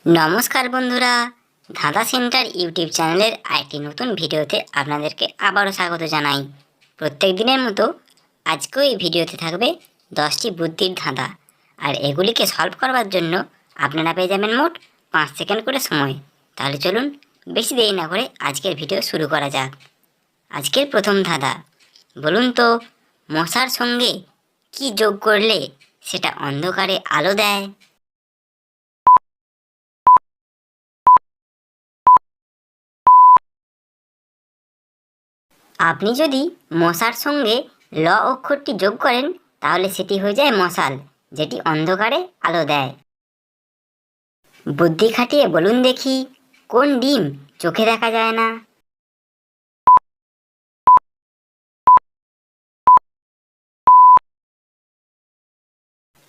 নমস্কার বন্ধুরা, ধাঁধা সেন্টার ইউটিউব চ্যানেলের আরেকটি নতুন ভিডিওতে আপনাদেরকে আবারও স্বাগত জানাই। প্রত্যেক দিনের মতো আজকেও এই ভিডিওতে থাকবে 10টি বুদ্ধির ধাঁধা, আর এগুলিকে সলভ করবার জন্য আপনারা পেয়ে যাবেন মোট 5 সেকেন্ড করে সময়। তাহলে চলুন বেশি দেরি না করে আজকের ভিডিও শুরু করা যাক। আজকের প্রথম ধাঁধা, বলুন তো মশার সঙ্গে কি যোগ করলে সেটা অন্ধকারে আলো দেয়? আপনি যদি মশার সঙ্গে ল অক্ষরটি যোগ করেন তাহলে সেটি হয়ে যায় মশাল, যেটি অন্ধকারে আলো দেয়। বুদ্ধি খাটিয়ে বলুন দেখি, কোন ডিম চোখে দেখা যায় না?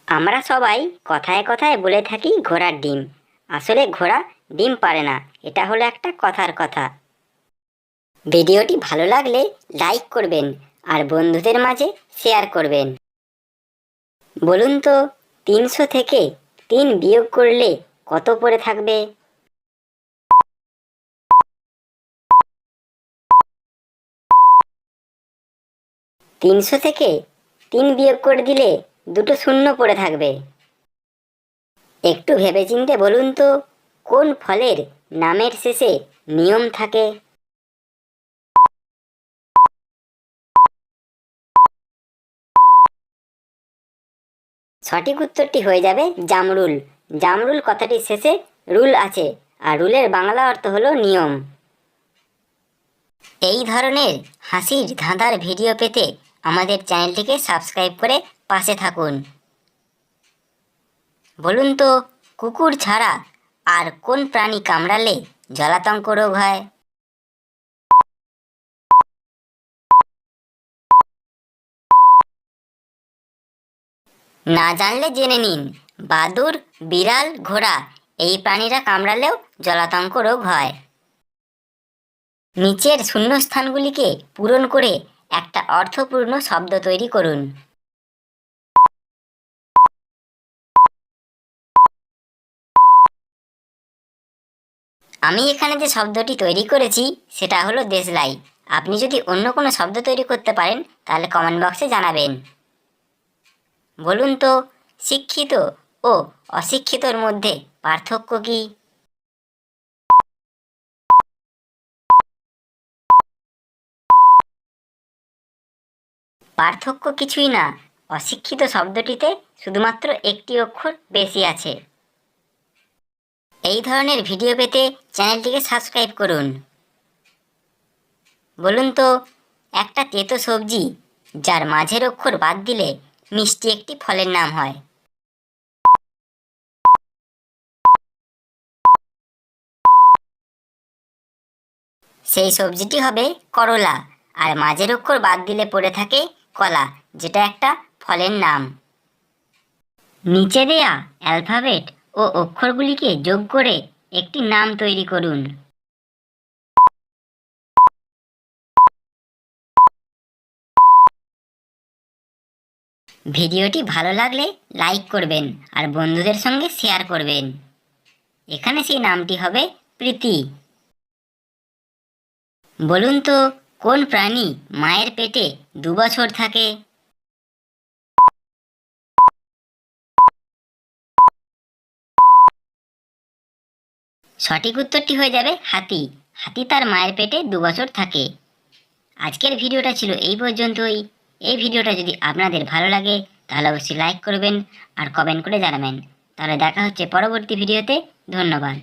আমরা সবাই কথায় কথায় বলে থাকি ঘোড়ার ডিম। আসলে ঘোড়া ডিম পারে না, এটা হলো একটা কথার কথা। ভিডিওটি ভালো লাগলে লাইক করবেন আর বন্ধুদের মাঝে শেয়ার করবেন। বলুন তো 300 থেকে 3 বিয়োগ করলে কত পড়ে থাকবে? তিনশো থেকে 3 বিয়োগ করে দিলে দুটো শূন্য পড়ে থাকবে। একটু ভেবেচিন্তে বলুন তো কোন ফলের নামের শেষে নিয়ম থাকে? সঠিক উত্তরটি হয়ে যাবে জামরুল। জামরুল কথাটির শেষে রুল আছে, আর রুলের বাংলা অর্থ হলো নিয়ম। এই ধরনের হাসির ধাঁধার ভিডিও পেতে আমাদের চ্যানেলটিকে সাবস্ক্রাইব করে পাশে থাকুন। বলুন তো কুকুর ছাড়া আর কোন প্রাণী কামড়ালে জলাতঙ্ক রোগ হয়? না জানলে জেনে নিন, বাদুড়, বিড়াল, ঘোড়া এই প্রাণীরা কামড়ালেও জলাতঙ্ক রোগ হয়। নিচের শূন্যস্থানগুলিকে পূরণ করে একটা অর্থপূর্ণ শব্দ তৈরি করুন। আমি এখানে যে শব্দটি তৈরি করেছি সেটা হলো দেশলাই। আপনি যদি অন্য কোনো শব্দ তৈরি করতে পারেন তাহলে কমেন্ট বক্সে জানাবেন। বলুন তো শিক্ষিত ও অশিক্ষিতর মধ্যে পার্থক্য কী? পার্থক্য কিছুই না, অশিক্ষিত শব্দটিতে শুধুমাত্র একটি অক্ষর বেশি আছে। এই ধরনের ভিডিও পেতে চ্যানেলটিকে সাবস্ক্রাইব করুন। বলুন তো একটা তেতো সবজি যার মাঝের অক্ষর বাদ দিলে মিষ্টি একটি ফলের নাম হয়। সেই সবজিটি হবে করলা, আর মাঝের অক্ষর বাদ দিলে পড়ে থাকে কলা, যেটা একটা ফলের নাম। নিচে দেয়া অ্যালফাবেট ও অক্ষরগুলিকে যোগ করে একটি নাম তৈরি করুন। ভিডিওটি ভালো লাগলে লাইক করবেন আর বন্ধুদের সঙ্গে শেয়ার করবেন। এখানে সেই নামটি হবে প্রীতি। বলুন তো কোন প্রাণী মায়ের পেটে 2 বছর থাকে? সঠিক উত্তরটি হয়ে যাবে হাতি। হাতি তার মায়ের পেটে 2 বছর থাকে। আজকের ভিডিওটা ছিল এই পর্যন্তই। এই ভিডিওটা যদি আপনাদের ভালো লাগে তাহলে অবশ্যই লাইক করবেন আর কমেন্ট করে জানাবেন। তাহলে দেখা হচ্ছে পরবর্তী ভিডিওতে। ধন্যবাদ।